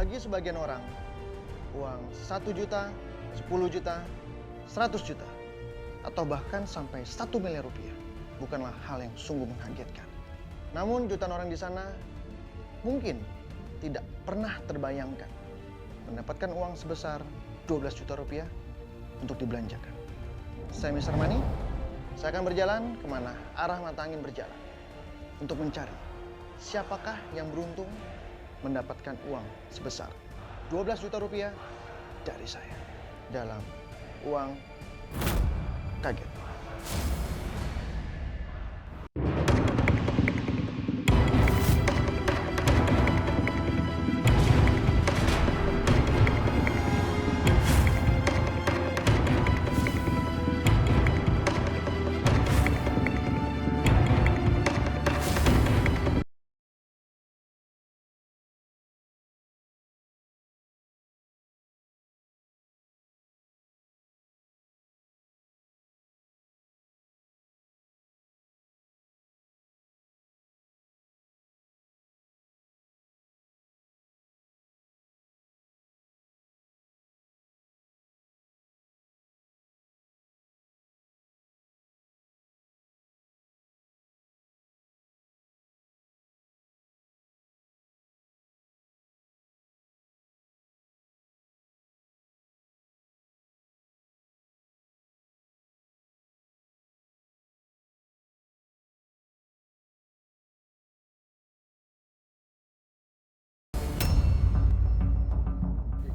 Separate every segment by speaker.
Speaker 1: Bagi sebagian orang, uang 1 juta, 10 juta, 100 juta, atau bahkan sampai 1 miliar rupiah bukanlah hal yang sungguh mengagetkan. Namun jutaan orang di sana mungkin tidak pernah terbayangkan mendapatkan uang sebesar 12 juta rupiah untuk dibelanjakan. Saya Mr. Money, saya akan berjalan kemana arah mata angin berjalan untuk mencari siapakah yang beruntung mendapatkan uang sebesar 12 juta rupiah dari saya dalam Uang Kaget.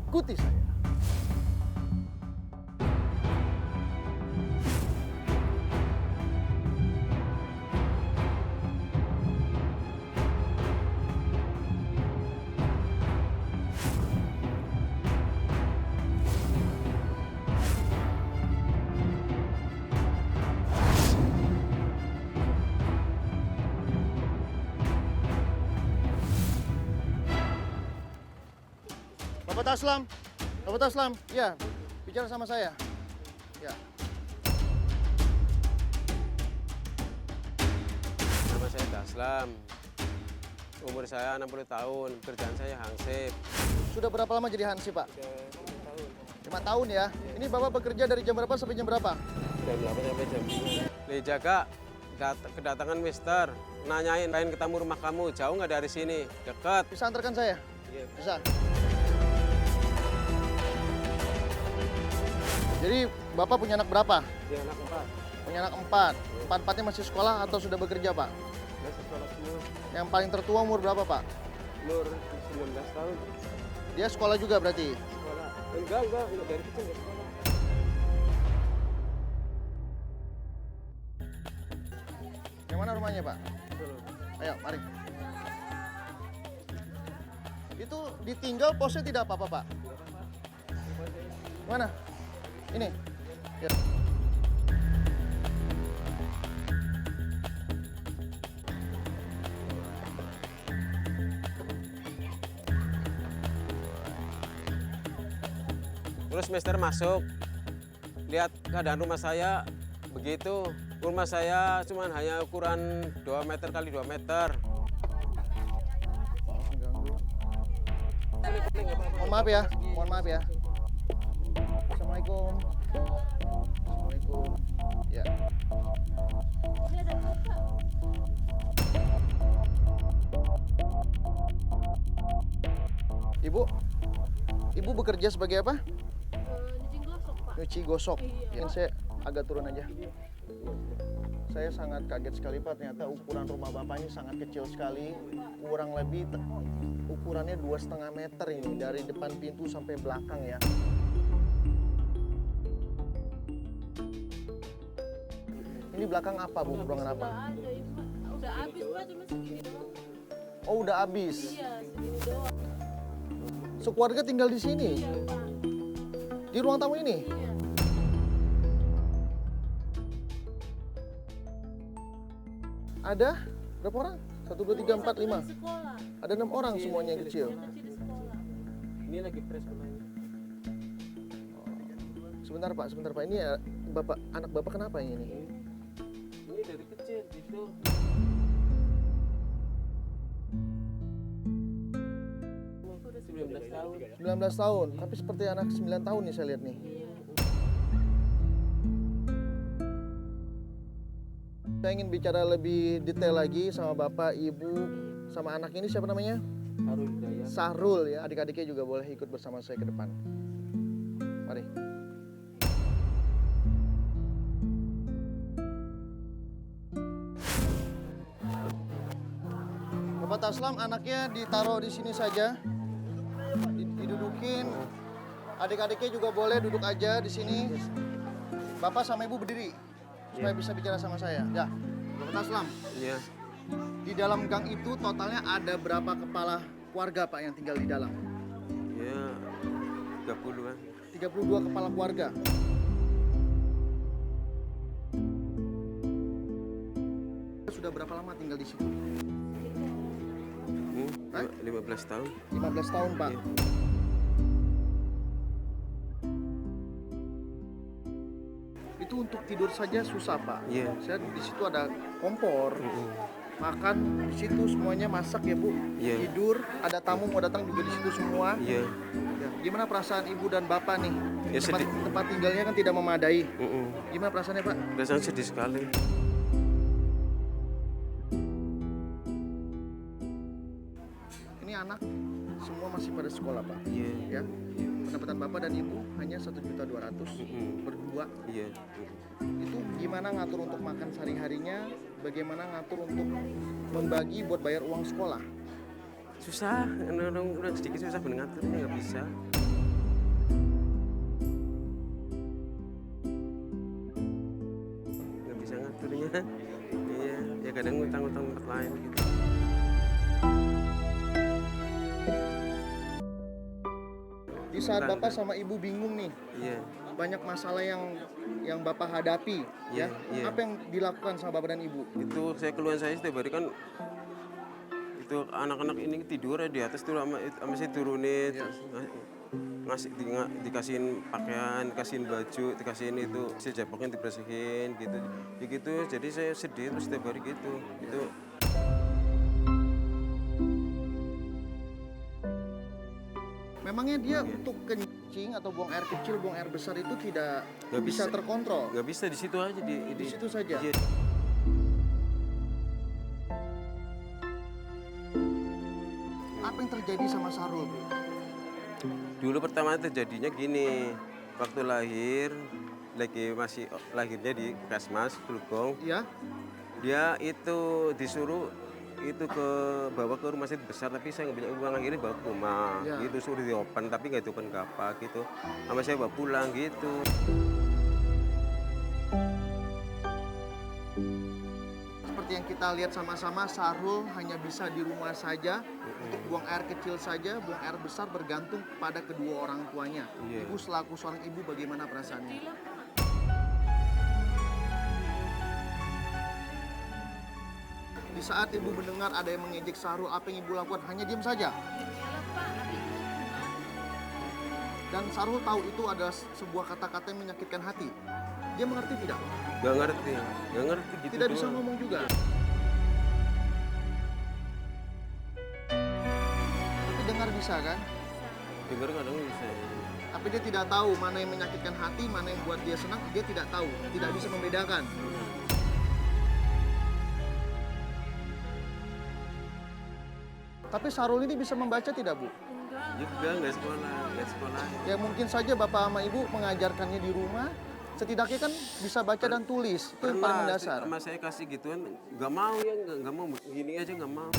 Speaker 1: Ikuti saya. Bapak Taslam, ya, bicara sama saya. Ya.
Speaker 2: Nama saya Taslam. Umur saya 60 tahun, kerjaan saya hansip.
Speaker 1: Sudah berapa lama jadi hansip, Pak?
Speaker 2: Sudah 5 tahun.
Speaker 1: 5 tahun ya. Ini Bapak bekerja dari jam berapa sampai jam berapa?
Speaker 2: Jam 8 sampai jam 5. Li jaga, kedatangan Mister. Nanyain, pengen ketemu rumah kamu, jauh nggak dari sini? Dekat.
Speaker 1: Bisa antarkan saya?
Speaker 2: Iya.
Speaker 1: Bisa. Jadi Bapak punya anak berapa?
Speaker 2: Dia anak 4.
Speaker 1: Punya anak 4. 4-4-nya masih sekolah atau sudah bekerja, Pak?
Speaker 2: Masih sekolah semua.
Speaker 1: Yang paling tertua umur berapa, Pak?
Speaker 2: Umur 19 tahun.
Speaker 1: Dia sekolah juga berarti?
Speaker 2: Sekolah. Enggak, dari kecil nggak sekolah.
Speaker 1: Yang mana rumahnya, Pak?
Speaker 2: Betul.
Speaker 1: Ayo, mari. Itu ditinggal posnya tidak apa-apa, Pak? Mana? Ini. Ya.
Speaker 2: Terus Mister masuk, lihat keadaan rumah saya begitu. Rumah saya cuma hanya ukuran 2 meter kali 2 meter.
Speaker 1: Mohon maaf ya, mohon maaf ya. Assalamualaikum. Assalamualaikum. Ya. Ibu bekerja sebagai apa?
Speaker 3: Nyuci gosok, Pak.
Speaker 1: Nyuci gosok.
Speaker 3: Iya.
Speaker 1: Ini saya agak turun aja. Saya sangat kaget sekali, Pak. Ternyata ukuran rumah Bapak ini sangat kecil sekali. Kurang lebih ukurannya 2,5 meter ini dari depan pintu sampai belakang ya. Ini belakang apa, Bu? Ruangan apa?
Speaker 3: Udah ada, Ibu. Udah habis, Pak, cuma segini doang.
Speaker 1: Oh, udah habis.
Speaker 3: Iya, segini doang.
Speaker 1: Sekeluarga tinggal di sini.
Speaker 3: Iya, Pak.
Speaker 1: Di ruang tamu ini.
Speaker 3: Iya.
Speaker 1: Ada berapa orang? 1, 2, 3, 4, 5.
Speaker 3: Di sekolah.
Speaker 1: Ada 6 orang semuanya yang kecil.
Speaker 3: Yang kecil di sekolah.
Speaker 2: Ini lagi fresh namanya.
Speaker 1: Sebentar Pak. Ini ya, anak Bapak kenapa ini?
Speaker 2: Ini dari kecil gitu.
Speaker 3: Udah
Speaker 2: 19 tahun. tahun.
Speaker 1: 19 tahun, tapi seperti anak 9 tahun nih saya lihat nih. Saya ingin bicara lebih detail lagi sama bapak, ibu, sama anak ini siapa namanya?
Speaker 2: Harus Hidayat.
Speaker 1: Sahrul ya, adik-adiknya juga boleh ikut bersama saya ke depan. Mari. Bapak Taslam, anaknya ditaruh di sini saja, didudukin. Adik-adiknya juga boleh duduk aja di sini. Bapak sama ibu berdiri supaya bisa bicara sama saya. Ya, Bapak Taslam.
Speaker 2: Iya.
Speaker 1: Di dalam gang itu totalnya ada berapa kepala keluarga Pak yang tinggal di dalam?
Speaker 2: Ya 30-an.
Speaker 1: 32 kepala keluarga. Sudah berapa lama tinggal di situ?
Speaker 2: 15 tahun.
Speaker 1: 15 tahun, Pak.
Speaker 2: Iya.
Speaker 1: Itu untuk tidur saja susah, Pak.
Speaker 2: Iya.
Speaker 1: Saya di situ ada kompor. Makan di situ semuanya masak ya, Bu.
Speaker 2: Iya.
Speaker 1: Tidur, ada tamu mau datang juga di situ semua.
Speaker 2: Iya.
Speaker 1: Ya, gimana perasaan Ibu dan Bapak nih?
Speaker 2: Ya,
Speaker 1: tempat,
Speaker 2: sedih.
Speaker 1: tempat tinggalnya kan tidak memadai.
Speaker 2: Mm-mm.
Speaker 1: Gimana perasaannya, Pak?
Speaker 2: Rasanya sedih sekali.
Speaker 1: Ini anak semua masih pada sekolah, Pak.
Speaker 2: Iya.
Speaker 1: Ya. Pendapatan Bapak dan Ibu hanya 1.200.000 berdua.
Speaker 2: Iya.
Speaker 1: Itu gimana ngatur untuk makan sehari-harinya? Bagaimana ngatur untuk membagi buat bayar uang sekolah?
Speaker 2: Susah, orang sedikit susah ngaturnya, nggak bisa. Nggak bisa ngaturnya. Iya, ya kadang ngutang-ngutang tempat lain gitu.
Speaker 1: Di saat Bapak sama Ibu bingung nih,
Speaker 2: Iya.
Speaker 1: banyak masalah yang Bapak hadapi,
Speaker 2: Iya,
Speaker 1: ya.
Speaker 2: iya.
Speaker 1: Apa yang dilakukan sama Bapak dan Ibu?
Speaker 2: Itu saya keluhan saya setiap hari kan itu anak-anak ini tidur ya di atas tuh sama saya turunin terus dikasihin pakaian, dikasihin baju, dikasihin itu si jaboknya dibersihin gitu. Begitu jadi saya sedih terus setiap hari gitu. Itu
Speaker 1: Memangnya dia untuk kencing atau buang air kecil, buang air besar itu tidak
Speaker 2: Nggak
Speaker 1: bisa
Speaker 2: bisa.
Speaker 1: terkontrol?
Speaker 2: nggak bisa di situ aja
Speaker 1: Di situ saja?
Speaker 2: Iya.
Speaker 1: Apa yang terjadi sama Sahrul, Bu?
Speaker 2: Dulu pertama terjadinya gini, waktu lahir lagi masih lahirnya di Puskesmas Glogong,
Speaker 1: Ya,
Speaker 2: dia itu disuruh itu bawa ke rumah sakit besar tapi saya nggak punya uang akhirnya bawa ke rumah
Speaker 1: Ya.
Speaker 2: gitu suruh diopen tapi nggak diopen ke apa gitu sama saya bawa pulang gitu.
Speaker 1: seperti yang kita lihat sama-sama, Sahrul hanya bisa di rumah saja untuk buang air kecil saja, buang air besar bergantung kepada kedua orang tuanya.
Speaker 2: Iya.
Speaker 1: Ibu selaku seorang ibu bagaimana perasaannya?
Speaker 3: Gila, Pak.
Speaker 1: Di saat ibu mendengar ada yang mengejek Sahrul, apa yang ibu lakukan? Hanya diam saja.
Speaker 3: Iyalah, Pak. Adikku gimana?
Speaker 1: Dan Sahrul tahu itu adalah sebuah kata-kata yang menyakitkan hati. Dia mengerti tidak?
Speaker 2: Nggak ngerti gitu
Speaker 1: Tidak bisa
Speaker 2: doang.
Speaker 1: ngomong juga. Tapi dengar bisa kan?
Speaker 2: Dengar kadang bisa.
Speaker 1: Tapi dia tidak tahu mana yang menyakitkan hati, mana yang buat dia senang. Dia tidak tahu, tidak bisa membedakan. Tapi Sahrul ini bisa membaca tidak, Bu?
Speaker 3: Enggak.
Speaker 2: Nggak sekolah.
Speaker 1: Ya mungkin saja Bapak sama Ibu mengajarkannya di rumah. Setidaknya kan bisa baca dan tulis. Itu yang paling mendasar.
Speaker 2: Sama saya kasih gituan, nggak mau ya, nggak mau gini aja nggak mau.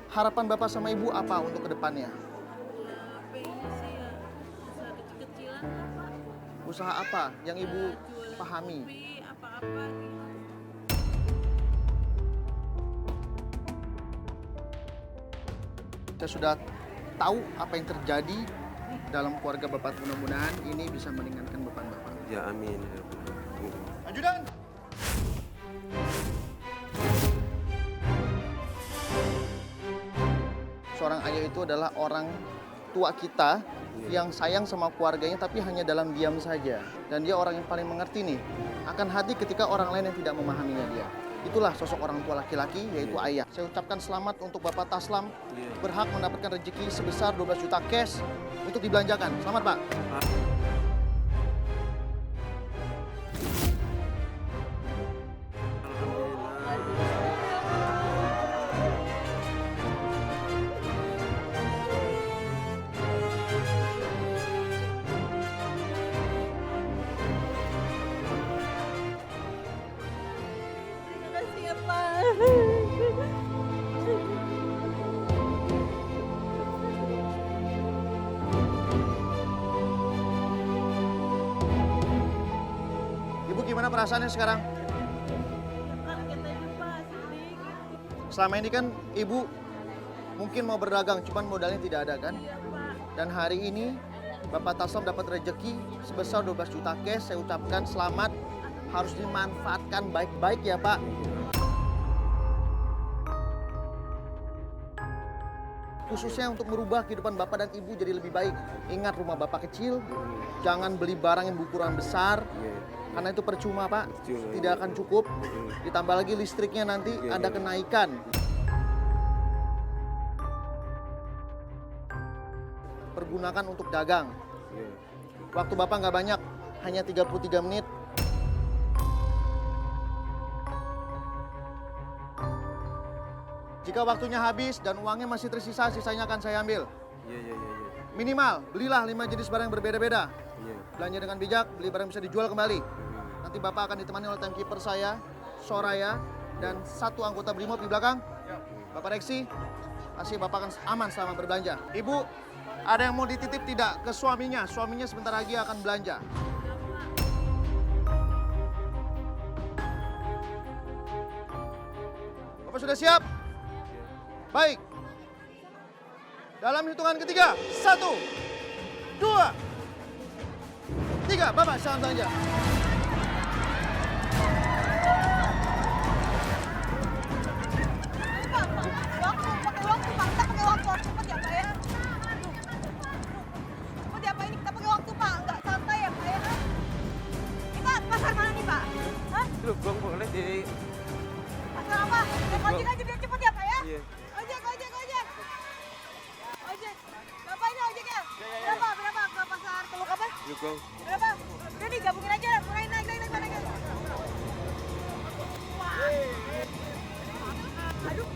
Speaker 1: Harapan Bapak sama Ibu apa untuk kedepannya?
Speaker 3: Ya, pengen sih ya. Usaha kecil-kecilan lah, Pak.
Speaker 1: Usaha apa yang Ibu
Speaker 3: Jualan
Speaker 1: pahami?
Speaker 3: kopi, apa-apa gitu.
Speaker 1: Saya sudah tahu apa yang terjadi dalam keluarga Bapak. Mudah-mudahan ini bisa meringankan beban Bapak.
Speaker 2: Ya amin.
Speaker 1: Ajudan! Seorang ayah itu adalah orang tua kita yang sayang sama keluarganya tapi hanya dalam diam saja. Dan dia orang yang paling mengerti nih akan hati ketika orang lain yang tidak memahaminya dia. Itulah sosok orang tua laki-laki, yaitu ayah. Saya ucapkan selamat untuk Bapak Taslam, berhak mendapatkan rezeki sebesar 12 juta cash untuk dibelanjakan. Selamat, Pak.
Speaker 3: Terima kasih ya Pak.
Speaker 1: Ibu gimana perasaannya sekarang?
Speaker 3: Kaget aja Pak, sedih.
Speaker 1: Selama ini kan Ibu mungkin mau berdagang, cuman modalnya tidak ada kan?
Speaker 3: Iya Pak.
Speaker 1: Dan hari ini Bapak Taslam dapat rezeki sebesar 12 juta cash. Saya ucapkan selamat, harus dimanfaatkan baik-baik ya Pak. Khususnya untuk merubah kehidupan Bapak dan Ibu jadi lebih baik. Ingat rumah Bapak kecil, jangan beli barang yang berukuran besar. Karena itu percuma Pak, tidak akan cukup. Ditambah lagi listriknya nanti ada kenaikan. Pergunakan untuk dagang. Waktu Bapak nggak banyak, hanya 33 menit. Jika waktunya habis dan uangnya masih tersisa, sisanya akan saya ambil. Minimal, belilah 5 jenis barang yang berbeda-beda. Belanja dengan bijak, beli barang yang bisa dijual kembali. Nanti Bapak akan ditemani oleh timekeeper saya, Soraya, dan 1 anggota Brimob di belakang. Bapak Reksi, pasti Bapak akan aman selama berbelanja. Ibu, ada yang mau dititip tidak ke suaminya? Suaminya sebentar lagi akan belanja. Bapak sudah siap? Baik. Dalam hitungan ketiga, 1, 2, 3. Bapak silahkan belanja.
Speaker 4: Pakai waktu, Pak. Kita pakai waktu. Harus cepet ya, Pak ya. Cepet ya, Pak. Ini kita pakai waktu, Pak. Nggak santai ya, Pak ya. Kita pasar mana nih, Pak? Hah?
Speaker 2: Lubang boleh di
Speaker 4: Pasar apa? Naik ojek aja biar cepet ya, Pak ya.
Speaker 2: Iya.
Speaker 4: Ojek. Ojek. Bapak ini ojeknya. Berapa? Ke pasar Teluk apa?
Speaker 2: Lubang.
Speaker 4: Berapa? Udah nih, gabungin aja. Mulai naik. Aduh.